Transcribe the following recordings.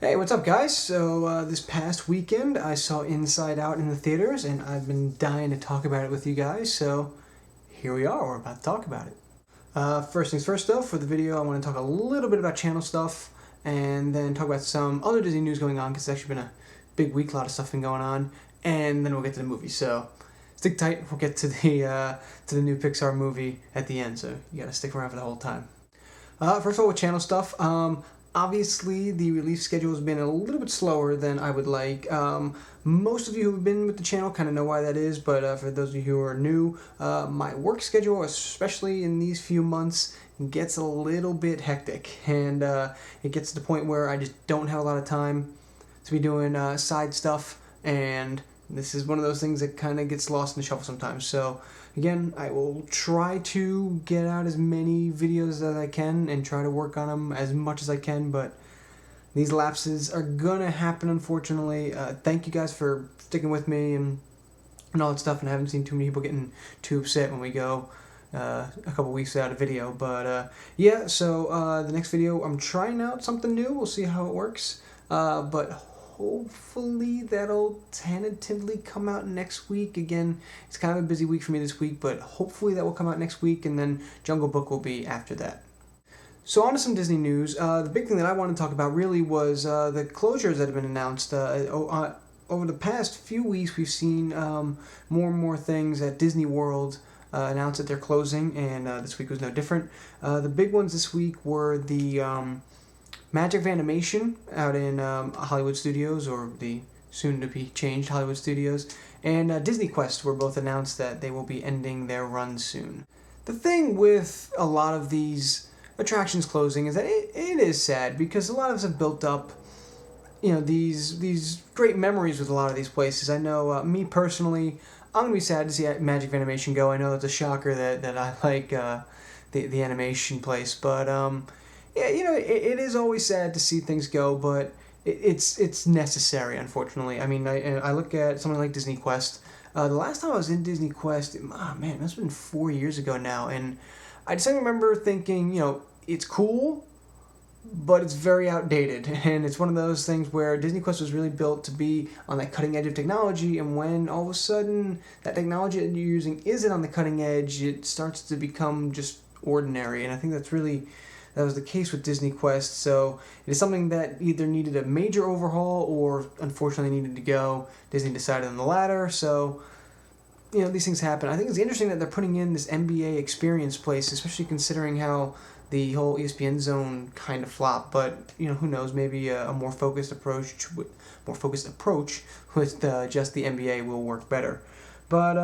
Hey, what's up, guys? So, this past weekend I saw Inside Out in the theaters, and I've been dying to talk about it with you guys, so here we are, we're about to talk about it. First things first, though, for the video, I want to talk a little bit about channel stuff, and then talk about some other Disney news going on, because it's actually been a big week, a lot of stuff been going on, and then we'll get to the movie. So, stick tight, we'll get to the new Pixar movie at the end, so you gotta stick around for the whole time. First of all, with channel stuff, obviously the release schedule has been a little bit slower than I would like. Most of you who have been with the channel kind of know why that is, but for those of you who are new, my work schedule, especially in these few months, gets a little bit hectic, and it gets to the point where I just don't have a lot of time to be doing side stuff, and this is one of those things that kind of gets lost in the shuffle sometimes. So again, I will try to get out as many videos as I can and try to work on them as much as I can, but these lapses are gonna happen, unfortunately. Thank you guys for sticking with me and all that stuff, and I haven't seen too many people getting too upset when we go a couple weeks without a video. But yeah, so the next video, I'm trying out something new. We'll see how it works. But hopefully that'll tentatively come out next week. Again, it's kind of a busy week for me this week, but hopefully that will come out next week, and then Jungle Book will be after that. So on to some Disney news. The big thing that I want to talk about really was the closures that have been announced. Over the past few weeks, we've seen more and more things at Disney World announce that they're closing, and this week was no different. The big ones this week were the Magic of Animation out in Hollywood Studios, or the soon-to-be-changed Hollywood Studios, and Disney Quest were both announced that they will be ending their run soon. The thing with a lot of these attractions closing is that it is sad, because a lot of us have built up, these great memories with a lot of these places. I know, me personally, I'm gonna be sad to see Magic of Animation go. I know it's a shocker that I like the animation place, but yeah, it is always sad to see things go, but it's necessary, unfortunately. I mean, I look at something like Disney Quest. The last time I was in Disney Quest, man, it must have been 4 years ago now, and I just remember thinking, it's cool, but it's very outdated, and it's one of those things where Disney Quest was really built to be on that cutting edge of technology, and when all of a sudden that technology that you're using isn't on the cutting edge, it starts to become just ordinary, and I think that was the case with Disney Quest. So it is something that either needed a major overhaul or unfortunately needed to go. Disney decided on the latter, so these things happen. I think it's interesting that they're putting in this NBA experience place, especially considering how the whole ESPN zone kind of flopped. But who knows? Maybe a more focused approach with just the NBA will work better. But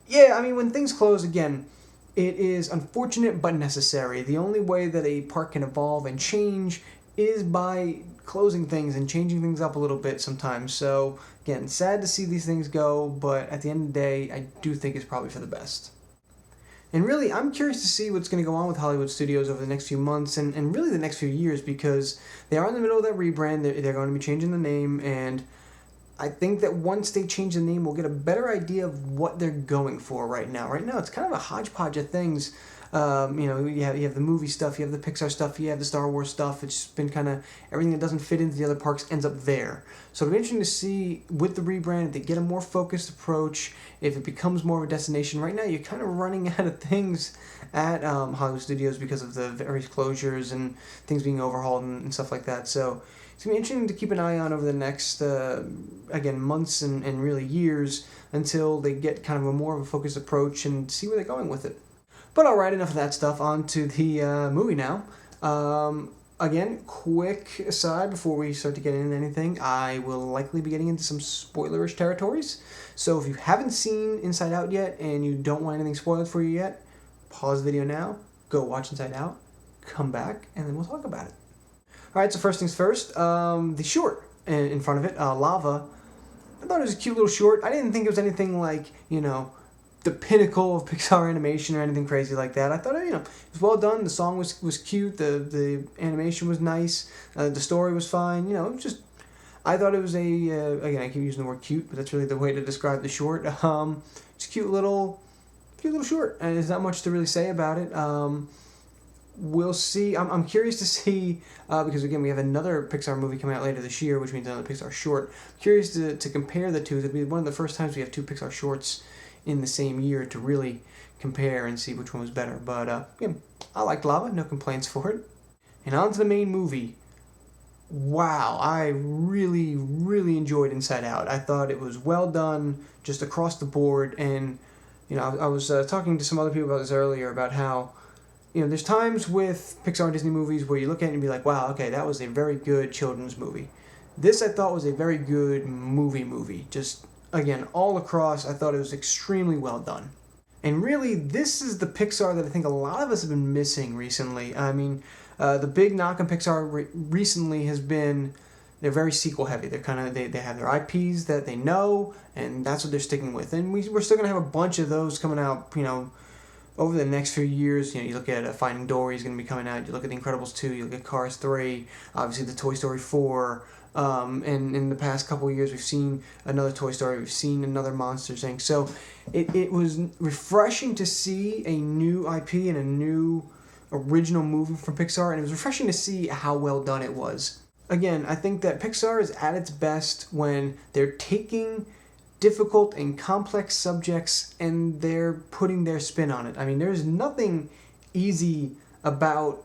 yeah, I mean, when things close again, it is unfortunate but necessary. The only way that a park can evolve and change is by closing things and changing things up a little bit sometimes. So again, sad to see these things go, but at the end of the day, I do think it's probably for the best. And really, I'm curious to see what's going to go on with Hollywood Studios over the next few months and really the next few years, because they are in the middle of that rebrand. They're going to be changing the name, and I think that once they change the name, we'll get a better idea of what they're going for right now. Right now, it's kind of a hodgepodge of things. You have the movie stuff, you have the Pixar stuff, you have the Star Wars stuff. It's just been kind of everything that doesn't fit into the other parks ends up there. So it'll be interesting to see with the rebrand if they get a more focused approach, if it becomes more of a destination. Right now, you're kind of running out of things at Hollywood Studios because of the various closures and things being overhauled and stuff like that. So it's going to be interesting to keep an eye on over the next, months and really years until they get kind of a more of a focused approach and see where they're going with it. But alright, enough of that stuff. On to the movie now. Again, quick aside before we start to get into anything, I will likely be getting into some spoilerish territories. So if you haven't seen Inside Out yet and you don't want anything spoiled for you yet, pause the video now, go watch Inside Out, come back, and then we'll talk about it. Alright, so first things first, the short in front of it, Lava. I thought it was a cute little short. I didn't think it was anything like, the pinnacle of Pixar animation or anything crazy like that. I thought, it was well done. The song was cute. The animation was nice. The story was fine. I thought it was again, I keep using the word cute, but that's really the way to describe the short. It's a cute little short, and there's not much to really say about it. we'll see. I'm curious to see, because again, we have another Pixar movie coming out later this year, which means another Pixar short. Curious to compare the two. It'll be one of the first times we have two Pixar shorts in the same year to really compare and see which one was better. But yeah, I liked Lava, no complaints for it. And on to the main movie. Wow, I really, really enjoyed Inside Out. I thought it was well done, just across the board. And I was talking to some other people about this earlier, about how there's times with Pixar and Disney movies where you look at it and be like, wow, okay, that was a very good children's movie. This I thought was a very good movie. Just, again, all across, I thought it was extremely well done. And really, this is the Pixar that I think a lot of us have been missing recently. I mean, the big knock on Pixar recently has been they're very sequel heavy. They're they have their IPs that they know, and that's what they're sticking with. And we're still gonna have a bunch of those coming out, over the next few years. You look at Finding Dory is gonna be coming out. You look at The Incredibles 2. You look at Cars 3. Obviously, the Toy Story 4. And in the past couple of years, we've seen another Toy Story. We've seen another Monsters Inc. So it was refreshing to see a new IP and a new original movie from Pixar, and it was refreshing to see how well done it was. Again, I think that Pixar is at its best when they're taking difficult and complex subjects and they're putting their spin on it. I mean, there's nothing easy about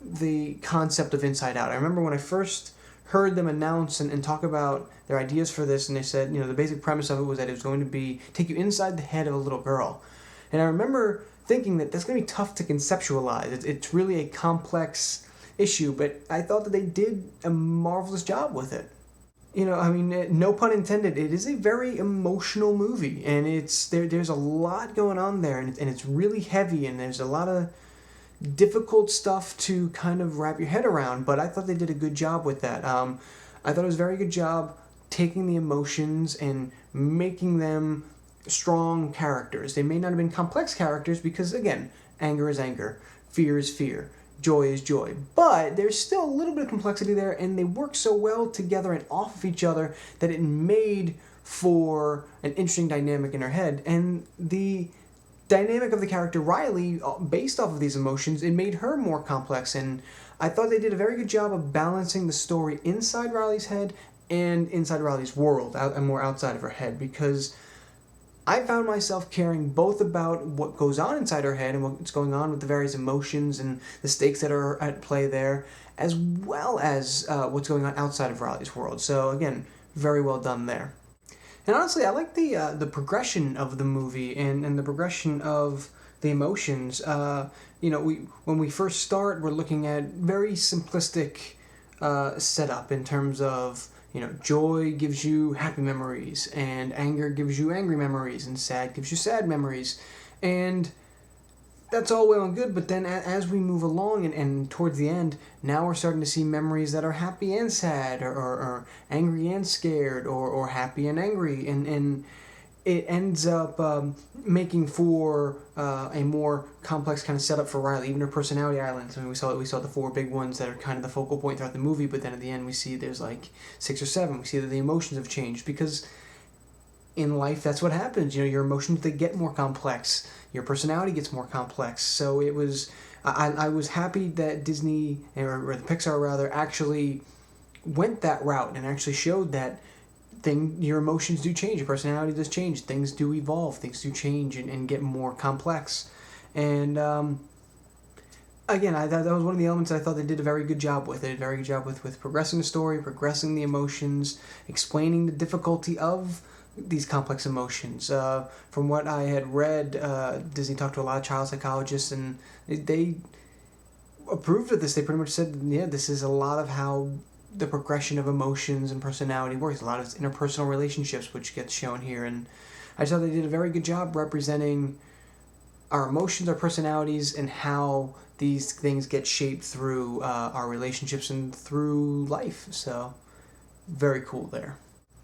the concept of Inside Out. I remember when I first heard them announce and talk about their ideas for this, and they said, the basic premise of it was that it was going to be take you inside the head of a little girl. And I remember thinking that that's going to be tough to conceptualize. It's really a complex issue, but I thought that they did a marvelous job with it. No pun intended, it is a very emotional movie, and there's a lot going on there, and it's really heavy, and there's a lot of difficult stuff to kind of wrap your head around, but I thought they did a good job with that. I thought it was a very good job taking the emotions and making them strong characters. They may not have been complex characters because, again, anger is anger, fear is fear, joy is joy. But there's still a little bit of complexity there, and they work so well together and off of each other that it made for an interesting dynamic in her head. And the dynamic of the character Riley, based off of these emotions, it made her more complex. And I thought they did a very good job of balancing the story inside Riley's head and inside Riley's world, and more outside of her head, because I found myself caring both about what goes on inside her head and what's going on with the various emotions and the stakes that are at play there, as well as what's going on outside of Riley's world. So again, very well done there. And honestly, I like the progression of the movie and the progression of the emotions. When we first start, we're looking at very simplistic setup in terms of joy gives you happy memories, and anger gives you angry memories, and sad gives you sad memories. And that's all well and good, but then as we move along and towards the end, now we're starting to see memories that are happy and sad, or angry and scared, or happy and angry, and it ends up making for a more complex kind of setup for Riley. Even her personality islands. I mean, we saw the 4 big ones that are kind of the focal point throughout the movie, but then at the end we see there's like 6 or 7. We see that the emotions have changed, because in life that's what happens. Your emotions, they get more complex. Your personality gets more complex. So it was, I was happy that Disney, or the Pixar rather, actually went that route and actually showed that your emotions do change, your personality does change, things do evolve, things do change and get more complex. And again, I thought that was one of the elements I thought they did a very good job with. They did a very good job with progressing the story, progressing the emotions, explaining the difficulty of these complex emotions. From what I had read, Disney talked to a lot of child psychologists, and they approved of this. They pretty much said, yeah, this is a lot of how the progression of emotions and personality works. A lot of interpersonal relationships, which gets shown here. And I thought they did a very good job representing our emotions, our personalities, and how these things get shaped through our relationships and through life. So, very cool there.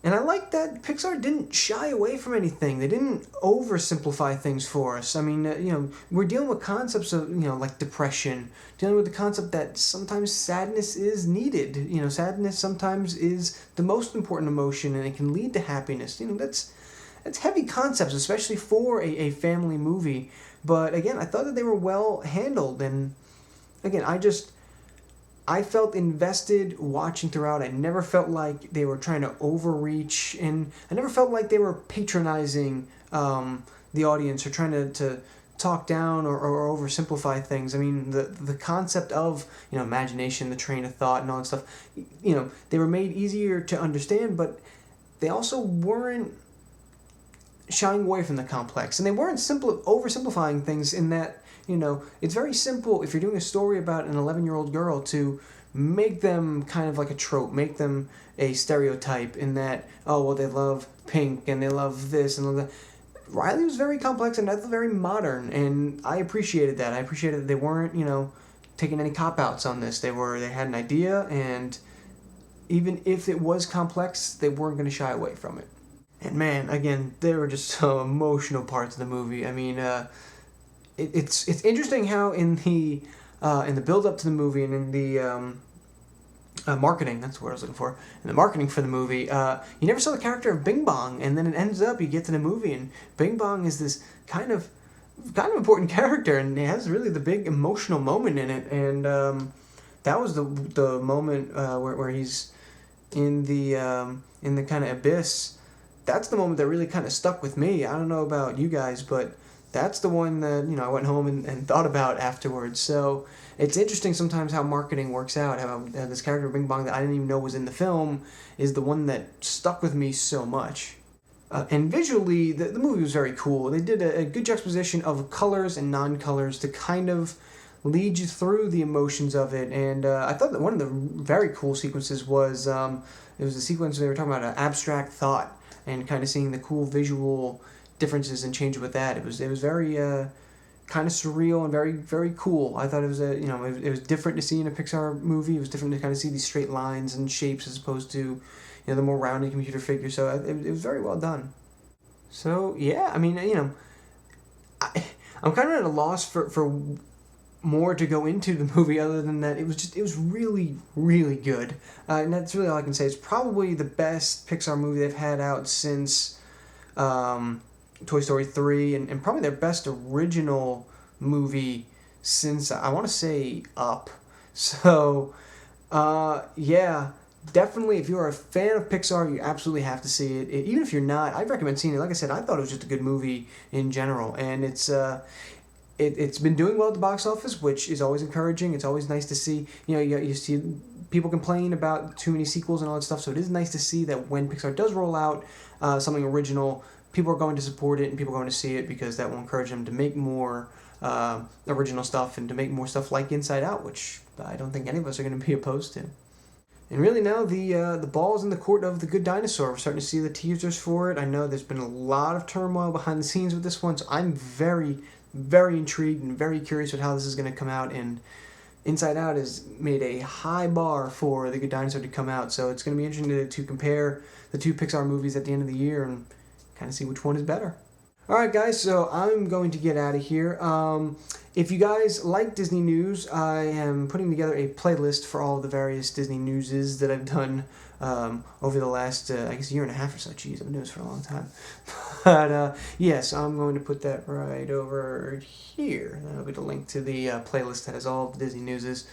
And I like that Pixar didn't shy away from anything. They didn't oversimplify things for us. I mean, we're dealing with concepts of, like depression, dealing with the concept that sometimes sadness is needed. Sadness sometimes is the most important emotion, and it can lead to happiness. That's heavy concepts, especially for a family movie. But again, I thought that they were well handled, and again, I felt invested watching throughout. I never felt like they were trying to overreach, and I never felt like they were patronizing the audience or trying to talk down or oversimplify things. I mean, the concept of, imagination, the train of thought, and all that stuff, they were made easier to understand, but they also weren't shying away from the complex, and they weren't oversimplifying things in that, it's very simple if you're doing a story about an 11-year-old girl to make them kind of like a trope, make them a stereotype in that, oh, well, they love pink and they love this and that. Riley was very complex and that's very modern, and I appreciated that. I appreciated that they weren't, taking any cop-outs on this. They had an idea, and even if it was complex, they weren't going to shy away from it. And man, again, there were just some emotional parts of the movie. I mean, it's interesting how in the build up to the movie and in the marketing, that's what I was looking for, in the marketing for the movie, you never saw the character of Bing Bong, and then it ends up you get to the movie and Bing Bong is this kind of important character, and it has really the big emotional moment in it, and that was the moment where he's in the kind of abyss. That's the moment that really kind of stuck with me. I don't know about you guys, but that's the one that, I went home and thought about afterwards. So it's interesting sometimes how marketing works out, how this character Bing Bong that I didn't even know was in the film is the one that stuck with me so much. And visually, the movie was very cool. They did a good juxtaposition of colors and non-colors to kind of lead you through the emotions of it. And I thought that one of the very cool sequences was, it was the sequence they were talking about abstract thought, and kind of seeing the cool visual differences and change with that. It was very kind of surreal and very, very cool. I thought it was it was different to see in a Pixar movie. It was different to kind of see these straight lines and shapes as opposed to the more rounded computer figures. So it was very well done. So yeah, I mean, I'm kind of at a loss for more to go into the movie other than that it was really, really good, and that's really all I can say. It's probably the best Pixar movie they've had out since Toy Story 3, and probably their best original movie since, I want to say, Up. So yeah, definitely if you're a fan of Pixar, you absolutely have to see it. Even if you're not, I'd recommend seeing it. Like I said, I thought it was just a good movie in general, and it's been doing well at the box office, which is always encouraging. It's always nice to see. You see people complain about too many sequels and all that stuff, so it is nice to see that when Pixar does roll out something original, people are going to support it and people are going to see it, because that will encourage them to make more original stuff and to make more stuff like Inside Out, which I don't think any of us are going to be opposed to. And really now the ball's in the court of the Good Dinosaur. We're starting to see the teasers for it. I know there's been a lot of turmoil behind the scenes with this one, so I'm very, very intrigued and very curious with how this is going to come out. And Inside Out has made a high bar for the Good Dinosaur to come out, so it's going to be interesting to compare the two Pixar movies at the end of the year and kind of see which one is better. Alright guys, so I'm going to get out of here. If you guys like Disney news, I am putting together a playlist for all the various Disney newses that I've done over the last, I guess, year and a half or so. Jeez, I've been doing this for a long time. But yes, I'm going to put that right over here. That'll be the link to the playlist that has all of the Disney newses.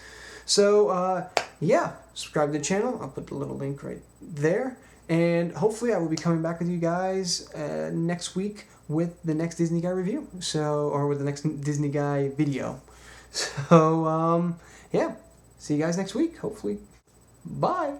So yeah, subscribe to the channel. I'll put the little link right there. And hopefully I will be coming back with you guys next week with the next Disney Guy review. Or with the next Disney Guy video. So, yeah. See you guys next week, hopefully. Bye!